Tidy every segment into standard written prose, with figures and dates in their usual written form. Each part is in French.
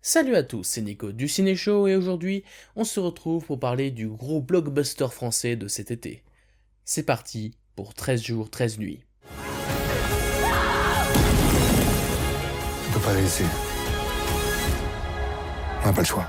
Salut à tous, c'est Nico du Ciné Show et aujourd'hui, on se retrouve pour parler du gros blockbuster français de cet été. C'est parti pour 13 jours, 13 nuits. On peut pas les laisser. On n'a pas le choix.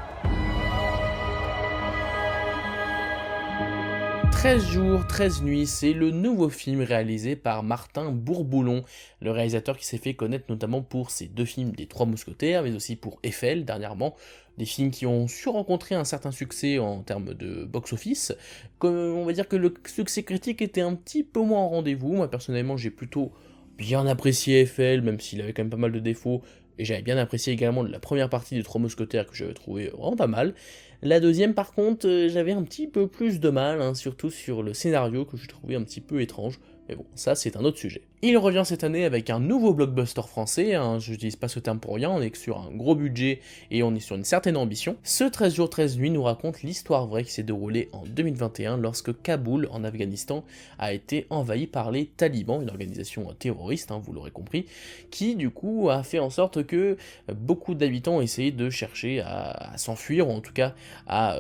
13 jours, 13 nuits, c'est le nouveau film réalisé par Martin Bourboulon, le réalisateur qui s'est fait connaître notamment pour ses deux films des Trois Mousquetaires, mais aussi pour Eiffel dernièrement, des films qui ont su rencontrer un certain succès en termes de box-office. On va dire que le succès critique était un petit peu moins en rendez-vous. Moi personnellement j'ai plutôt bien apprécié Eiffel, même s'il avait quand même pas mal de défauts, et j'avais bien apprécié également la première partie des Trois Mousquetaires que j'avais trouvé vraiment pas mal. La deuxième par contre, j'avais un petit peu plus de mal, surtout sur le scénario que je trouvais un petit peu étrange. Mais bon, ça c'est un autre sujet. Il revient cette année avec un nouveau blockbuster français, je n'utilise pas ce terme pour rien, on est sur un gros budget et on est sur une certaine ambition. Ce 13 jours 13 nuits nous raconte l'histoire vraie qui s'est déroulée en 2021 lorsque Kaboul, en Afghanistan, a été envahi par les talibans, une organisation terroriste, vous l'aurez compris, qui du coup a fait en sorte que beaucoup d'habitants ont essayé de chercher à s'enfuir, ou en tout cas à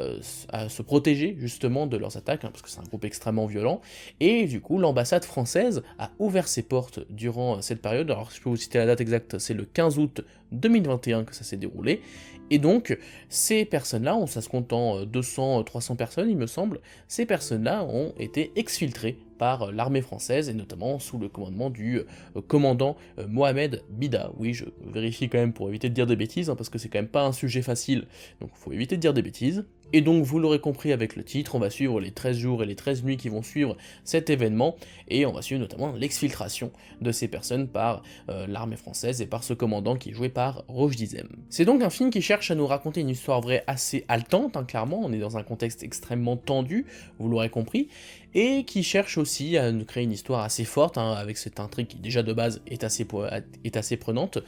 se protéger justement de leurs attaques, parce que c'est un groupe extrêmement violent, et du coup l'ambassade française a ouvert ses portes durant cette période. Alors je peux vous citer la date exacte, c'est le 15 août 2021 que ça s'est déroulé, et donc ces personnes-là, ça se compte en 200-300 personnes il me semble, ces personnes-là ont été exfiltrées par l'armée française, et notamment sous le commandement du commandant Mohamed Bida. Oui, je vérifie quand même pour éviter de dire des bêtises, parce que c'est quand même pas un sujet facile, donc il faut éviter de dire des bêtises. Et donc vous l'aurez compris avec le titre, on va suivre les 13 jours et les 13 nuits qui vont suivre cet événement, et on va suivre notamment l'exfiltration de ces personnes par l'armée française et par ce commandant qui est joué par Roch Dizem. C'est donc un film qui cherche à nous raconter une histoire vraie assez haletante, clairement, on est dans un contexte extrêmement tendu, vous l'aurez compris, et qui cherche aussi à nous créer une histoire assez forte, avec cette intrigue qui déjà de base est assez prenante.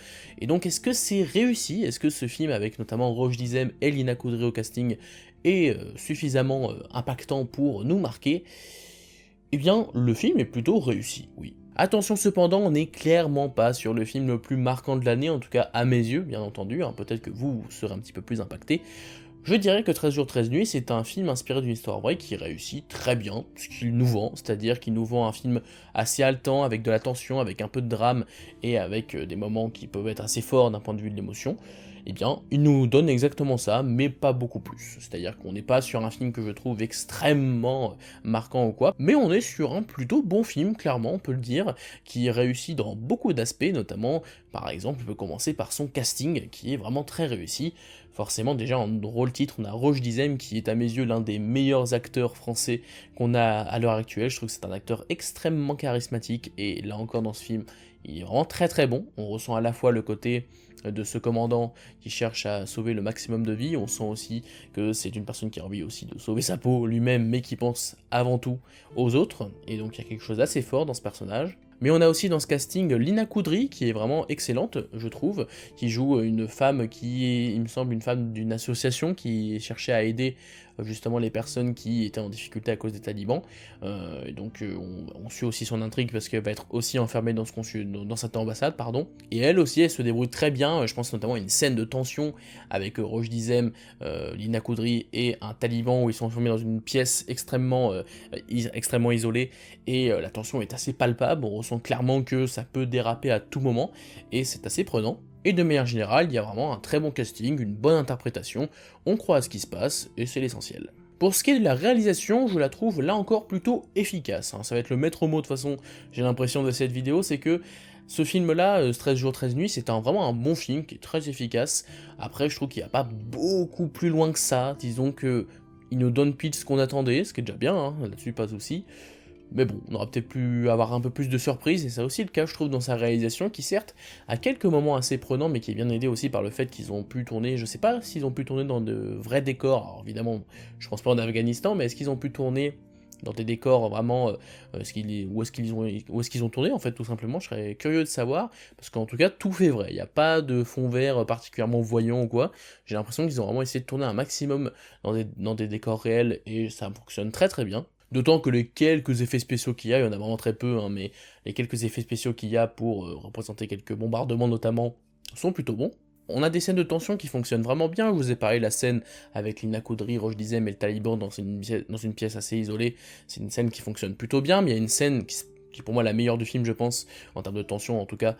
Et donc est-ce que c'est réussi? Est-ce que ce film, avec notamment Roch Dizem et Lina Coudry au casting, est suffisamment impactant pour nous marquer? Eh bien, le film est plutôt réussi, oui. Attention cependant, on n'est clairement pas sur le film le plus marquant de l'année, en tout cas à mes yeux, bien entendu, peut-être que vous serez un petit peu plus impacté. Je dirais que 13 jours 13 nuits, c'est un film inspiré d'une histoire vraie qui réussit très bien ce qu'il nous vend, c'est-à-dire qu'il nous vend un film assez haletant, avec de la tension, avec un peu de drame, et avec des moments qui peuvent être assez forts d'un point de vue de l'émotion. Eh bien, il nous donne exactement ça, mais pas beaucoup plus. C'est-à-dire qu'on n'est pas sur un film que je trouve extrêmement marquant ou quoi, mais on est sur un plutôt bon film, clairement, on peut le dire, qui réussit dans beaucoup d'aspects, notamment, par exemple, on peut commencer par son casting, qui est vraiment très réussi. Forcément, déjà en rôle titre, on a Roch Dizem, qui est à mes yeux l'un des meilleurs acteurs français qu'on a à l'heure actuelle. Je trouve que c'est un acteur extrêmement charismatique, et là encore dans ce film, il est vraiment très très bon. On ressent à la fois le côté de ce commandant qui cherche à sauver le maximum de vies, on sent aussi que c'est une personne qui a envie aussi de sauver sa peau lui-même, mais qui pense avant tout aux autres, et donc il y a quelque chose d'assez fort dans ce personnage. Mais on a aussi dans ce casting Lina Coudry, qui est vraiment excellente, je trouve, qui joue une femme qui est, il me semble, une femme d'une association qui cherchait à aider justement les personnes qui étaient en difficulté à cause des talibans, et donc on suit aussi son intrigue parce qu'elle va être aussi enfermée dans cette ambassade, pardon, et elle aussi, elle se débrouille très bien, je pense notamment à une scène de tension avec Roch Dizem, Lina Coudry et un taliban où ils sont enfermés dans une pièce extrêmement isolée, et la tension est assez palpable, on ressent clairement que ça peut déraper à tout moment, et c'est assez prenant. Et de manière générale, il y a vraiment un très bon casting, une bonne interprétation, on croit à ce qui se passe, et c'est l'essentiel. Pour ce qui est de la réalisation, je la trouve là encore plutôt efficace, ça va être le maître mot de toute façon, j'ai l'impression de cette vidéo, c'est que ce film-là, 13 jours 13 nuits, c'est vraiment un bon film qui est très efficace. Après, je trouve qu'il n'y a pas beaucoup plus loin que ça, disons que il nous donne pitch ce qu'on attendait, ce qui est déjà bien, là-dessus pas de soucis. Mais bon, on aurait peut-être pu avoir un peu plus de surprises, et c'est aussi le cas, je trouve, dans sa réalisation, qui certes a quelques moments assez prenants, mais qui est bien aidé aussi par le fait qu'ils ont pu tourner, je sais pas s'ils ont pu tourner dans de vrais décors, alors évidemment, je pense pas en Afghanistan, mais est-ce qu'ils ont pu tourner dans des décors vraiment, où est-ce qu'ils ont tourné, en fait, tout simplement, je serais curieux de savoir, parce qu'en tout cas, tout fait vrai, il n'y a pas de fond vert particulièrement voyant ou quoi, j'ai l'impression qu'ils ont vraiment essayé de tourner un maximum dans des décors réels, et ça fonctionne très très bien. D'autant que les quelques effets spéciaux qu'il y a, il y en a vraiment très peu, mais les quelques effets spéciaux qu'il y a pour représenter quelques bombardements notamment, sont plutôt bons. On a des scènes de tension qui fonctionnent vraiment bien. Je vous ai parlé de la scène avec Lina Kudry, Roche Dizem et le Taliban dans une pièce assez isolée. C'est une scène qui fonctionne plutôt bien, mais il y a une scène qui est pour moi la meilleure du film, je pense, en termes de tension en tout cas,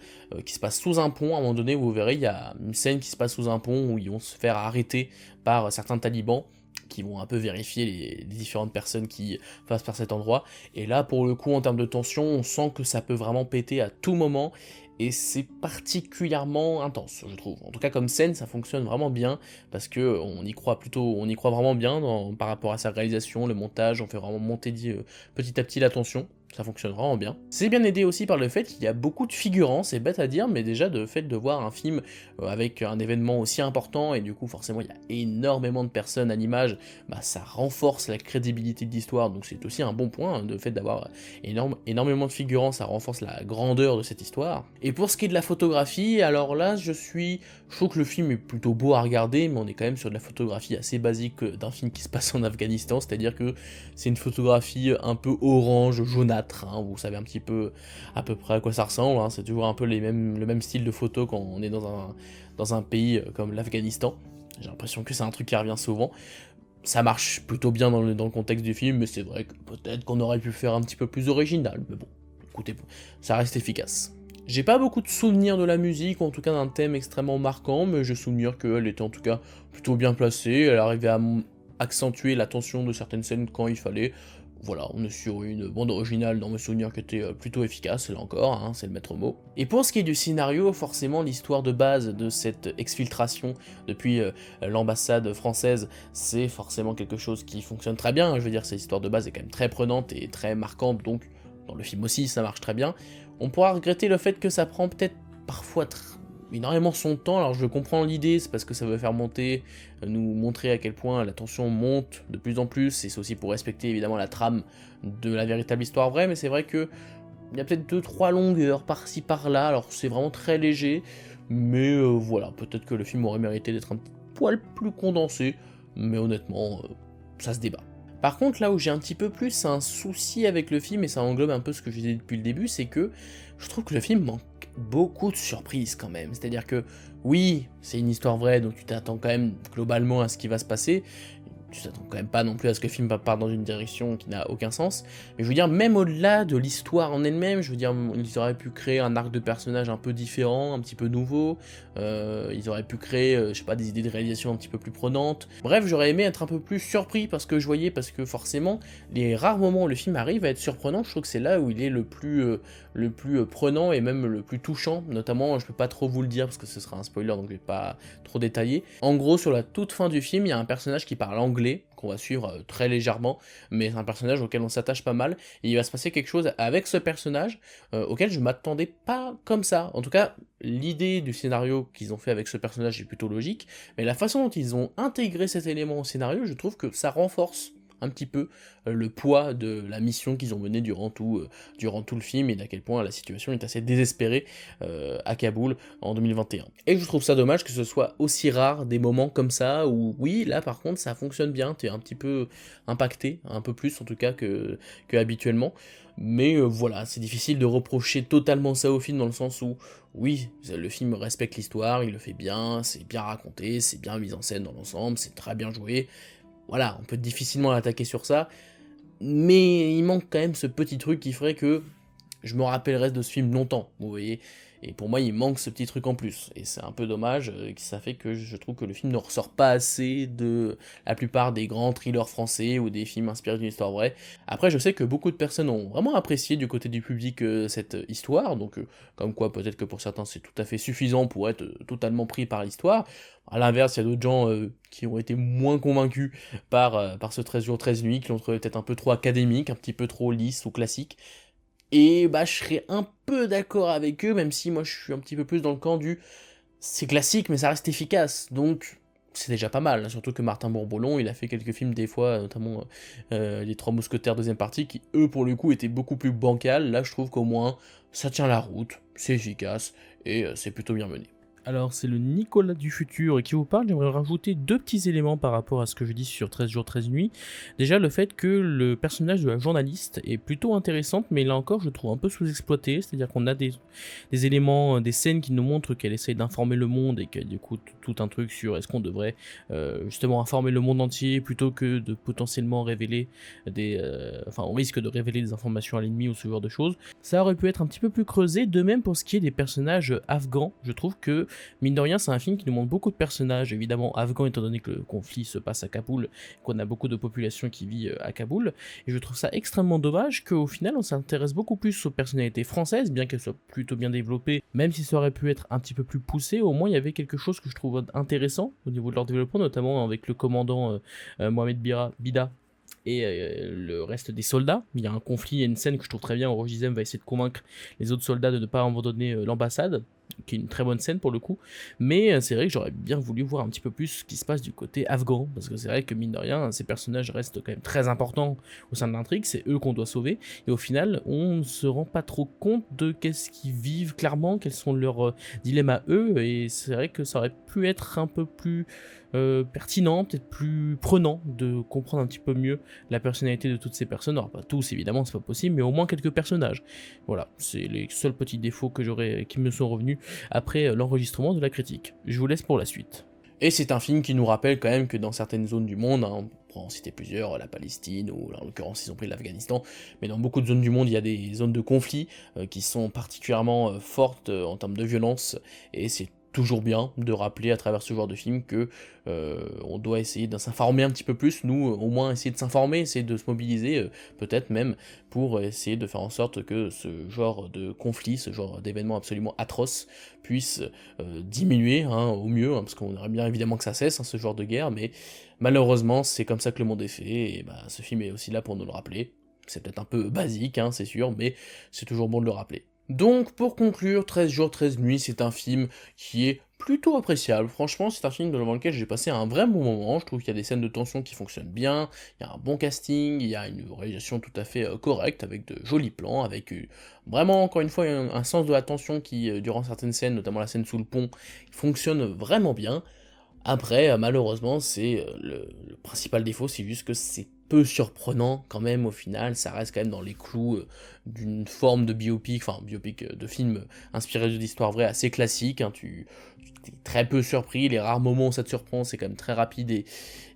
qui se passe sous un pont. À un moment donné, vous verrez, il y a une scène qui se passe sous un pont où ils vont se faire arrêter par certains talibans qui vont un peu vérifier les différentes personnes qui passent par cet endroit. Et là, pour le coup, en termes de tension, on sent que ça peut vraiment péter à tout moment, et c'est particulièrement intense, je trouve. En tout cas, comme scène, ça fonctionne vraiment bien, parce que on y croit vraiment bien par rapport à sa réalisation, le montage, on fait vraiment monter petit à petit la tension. Ça fonctionne vraiment bien. C'est bien aidé aussi par le fait qu'il y a beaucoup de figurants, c'est bête à dire, mais déjà le fait de voir un film avec un événement aussi important, et du coup forcément il y a énormément de personnes à l'image, bah ça renforce la crédibilité de l'histoire, donc c'est aussi un bon point, le fait d'avoir énormément de figurants, ça renforce la grandeur de cette histoire. Et pour ce qui est de la photographie, alors là je trouve que le film est plutôt beau à regarder, mais on est quand même sur de la photographie assez basique d'un film qui se passe en Afghanistan, c'est-à-dire que c'est une photographie un peu orange, jaunâtre, hein, vous savez un petit peu à peu près à quoi ça ressemble, hein, c'est toujours un peu le même style de photo quand on est dans un pays comme l'Afghanistan. J'ai l'impression que c'est un truc qui revient souvent. Ça marche plutôt bien dans le contexte du film, mais c'est vrai que peut-être qu'on aurait pu faire un petit peu plus original, mais bon, écoutez, ça reste efficace. J'ai pas beaucoup de souvenirs de la musique, en tout cas d'un thème extrêmement marquant, mais j'ai souvenir qu'elle était en tout cas plutôt bien placée, elle arrivait à accentuer la tension de certaines scènes quand il fallait. Voilà, on est sur une bande originale dans mes souvenirs qui était plutôt efficace, là encore, hein, c'est le maître mot. Et pour ce qui est du scénario, forcément l'histoire de base de cette exfiltration depuis l'ambassade française, c'est forcément quelque chose qui fonctionne très bien, je veux dire, cette histoire de base est quand même très prenante et très marquante, donc dans le film aussi ça marche très bien. On pourra regretter le fait que ça prend peut-être parfois énormément son temps. Alors je comprends l'idée, c'est parce que ça veut faire nous montrer à quel point la tension monte de plus en plus, et c'est aussi pour respecter évidemment la trame de la véritable histoire vraie, mais c'est vrai que il y a peut-être 2-3 longueurs par-ci par-là, alors c'est vraiment très léger, mais voilà, peut-être que le film aurait mérité d'être un poil plus condensé, mais honnêtement, ça se débat. Par contre, là où j'ai un petit peu plus un souci avec le film, et ça englobe un peu ce que je disais depuis le début, c'est que je trouve que le film manque beaucoup de surprises quand même. C'est-à-dire que, oui, c'est une histoire vraie, donc tu t'attends quand même globalement à ce qui va se passer, tu t'attends quand même pas non plus à ce que le film parte dans une direction qui n'a aucun sens, mais je veux dire, même au-delà de l'histoire en elle-même, je veux dire, ils auraient pu créer un arc de personnage un peu différent, un petit peu nouveau, ils auraient pu créer, je sais pas, des idées de réalisation un petit peu plus prenantes. Bref, j'aurais aimé être un peu plus surpris parce que je voyais, parce que forcément, les rares moments où le film arrive à être surprenant, je trouve que c'est là où il est le plus prenant et même le plus touchant, notamment, je peux pas trop vous le dire parce que ce sera un spoiler, donc je vais pas trop détailler. En gros, sur la toute fin du film, il y a un personnage qui parle anglais, qu'on va suivre très légèrement, mais c'est un personnage auquel on s'attache pas mal, et il va se passer quelque chose avec ce personnage auquel je m'attendais pas comme ça. En tout cas, l'idée du scénario qu'ils ont fait avec ce personnage est plutôt logique, mais la façon dont ils ont intégré cet élément au scénario, je trouve que ça renforce un petit peu le poids de la mission qu'ils ont menée durant tout le film, et d'à quel point la situation est assez désespérée à Kaboul en 2021. Et je trouve ça dommage que ce soit aussi rare des moments comme ça, où oui, là par contre ça fonctionne bien, t'es un petit peu impacté, un peu plus en tout cas que habituellement, mais voilà, c'est difficile de reprocher totalement ça au film, dans le sens où, oui, le film respecte l'histoire, il le fait bien, c'est bien raconté, c'est bien mis en scène dans l'ensemble, c'est très bien joué. Voilà, on peut difficilement l'attaquer sur ça, mais il manque quand même ce petit truc qui ferait que je me rappellerai de ce film longtemps, vous voyez, et pour moi il manque ce petit truc en plus, et c'est un peu dommage, ça fait que je trouve que le film ne ressort pas assez de la plupart des grands thrillers français ou des films inspirés d'une histoire vraie. Après, je sais que beaucoup de personnes ont vraiment apprécié du côté du public cette histoire, donc comme quoi peut-être que pour certains c'est tout à fait suffisant pour être totalement pris par l'histoire. À l'inverse, il y a d'autres gens qui ont été moins convaincus par ce 13 jours 13 nuits, qui l'ont trouvé peut-être un peu trop académique, un petit peu trop lisse ou classique. Et bah je serais un peu d'accord avec eux, même si moi je suis un petit peu plus dans le camp du c'est classique mais ça reste efficace, donc c'est déjà pas mal, surtout que Martin Bourboulon, il a fait quelques films des fois, notamment Les Trois Mousquetaires deuxième partie, qui eux pour le coup étaient beaucoup plus bancals. Là je trouve qu'au moins ça tient la route, c'est efficace, et c'est plutôt bien mené. Alors c'est le Nicolas du futur qui vous parle. J'aimerais rajouter 2 petits éléments par rapport à ce que je dis sur 13 jours 13 nuits. Déjà le fait que le personnage de la journaliste est plutôt intéressante, mais là encore je trouve un peu sous-exploité, c'est-à-dire qu'on a des éléments, des scènes qui nous montrent qu'elle essaye d'informer le monde et qu'elle du coup tout un truc sur est-ce qu'on devrait justement informer le monde entier plutôt que de potentiellement révéler enfin on risque de révéler des informations à l'ennemi ou ce genre de choses. Ça aurait pu être un petit peu plus creusé, de même pour ce qui est des personnages afghans. Je trouve que mine de rien, c'est un film qui nous montre beaucoup de personnages, évidemment afghans, étant donné que le conflit se passe à Kaboul, qu'on a beaucoup de population qui vit à Kaboul, et je trouve ça extrêmement dommage qu'au final on s'intéresse beaucoup plus aux personnalités françaises, bien qu'elles soient plutôt bien développées, même si ça aurait pu être un petit peu plus poussé, au moins il y avait quelque chose que je trouve intéressant au niveau de leur développement, notamment avec le commandant Mohamed Bida, et le reste des soldats. Il y a un conflit, il y a une scène que je trouve très bien où Roger Dizem va essayer de convaincre les autres soldats de ne pas abandonner l'ambassade, qui est une très bonne scène pour le coup, mais c'est vrai que j'aurais bien voulu voir un petit peu plus ce qui se passe du côté afghan, parce que c'est vrai que mine de rien, ces personnages restent quand même très importants au sein de l'intrigue, c'est eux qu'on doit sauver, et au final, on ne se rend pas trop compte de qu'est-ce qu'ils vivent clairement, quels sont leurs dilemmes à eux, et c'est vrai que ça aurait pu être un peu plus pertinent, peut-être plus prenant de comprendre un petit peu mieux la personnalité de toutes ces personnes. Alors pas tous évidemment, c'est pas possible, mais au moins quelques personnages. Voilà, c'est les seuls petits défauts que qui me sont revenus après l'enregistrement de la critique. Je vous laisse pour la suite. Et c'est un film qui nous rappelle quand même que dans certaines zones du monde, hein, on pourra en citer plusieurs, la Palestine, ou en l'occurrence ils ont pris l'Afghanistan, mais dans beaucoup de zones du monde, il y a des zones de conflit qui sont particulièrement fortes en termes de violence, et c'est toujours bien de rappeler à travers ce genre de film que on doit essayer de s'informer un petit peu plus, nous au moins essayer de s'informer, essayer de se mobiliser, peut-être même pour essayer de faire en sorte que ce genre de conflit, ce genre d'événement absolument atroce puisse diminuer hein, au mieux, hein, parce qu'on aimerait bien évidemment que ça cesse, hein, ce genre de guerre, mais malheureusement c'est comme ça que le monde est fait, et bah, ce film est aussi là pour nous le rappeler. C'est peut-être un peu basique, hein, c'est sûr, mais c'est toujours bon de le rappeler. Donc, pour conclure, 13 jours, 13 nuits, c'est un film qui est plutôt appréciable. Franchement, c'est un film devant lequel j'ai passé un vrai bon moment. Je trouve qu'il y a des scènes de tension qui fonctionnent bien, il y a un bon casting, il y a une réalisation tout à fait correcte, avec de jolis plans, avec vraiment, encore une fois, un sens de la tension qui, durant certaines scènes, notamment la scène sous le pont, fonctionne vraiment bien. Après, malheureusement, c'est le principal défaut, c'est juste que c'est peu surprenant quand même au final, ça reste quand même dans les clous d'une forme de biopic, enfin biopic de film inspiré d'histoires vraies assez classique, hein, tu es très peu surpris, les rares moments où ça te surprend c'est quand même très rapide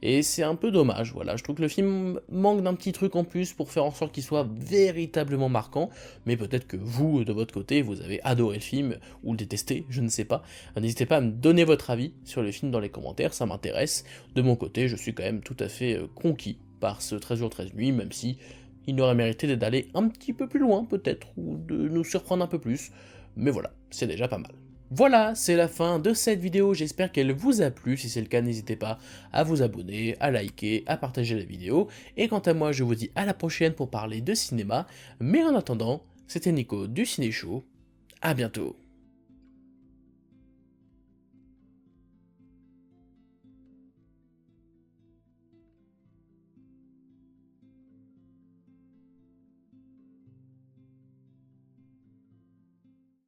et c'est un peu dommage, voilà, je trouve que le film manque d'un petit truc en plus pour faire en sorte qu'il soit véritablement marquant, mais peut-être que vous, de votre côté, vous avez adoré le film, ou le détesté, je ne sais pas, n'hésitez pas à me donner votre avis sur le film dans les commentaires, ça m'intéresse, de mon côté je suis quand même tout à fait conquis par ce 13 jours 13 nuits, même si il aurait mérité d'aller un petit peu plus loin peut-être, ou de nous surprendre un peu plus, mais voilà, c'est déjà pas mal. Voilà, c'est la fin de cette vidéo, j'espère qu'elle vous a plu, si c'est le cas n'hésitez pas à vous abonner, à liker, à partager la vidéo, et quant à moi je vous dis à la prochaine pour parler de cinéma, mais en attendant, c'était Nico du Ciné Show, à bientôt.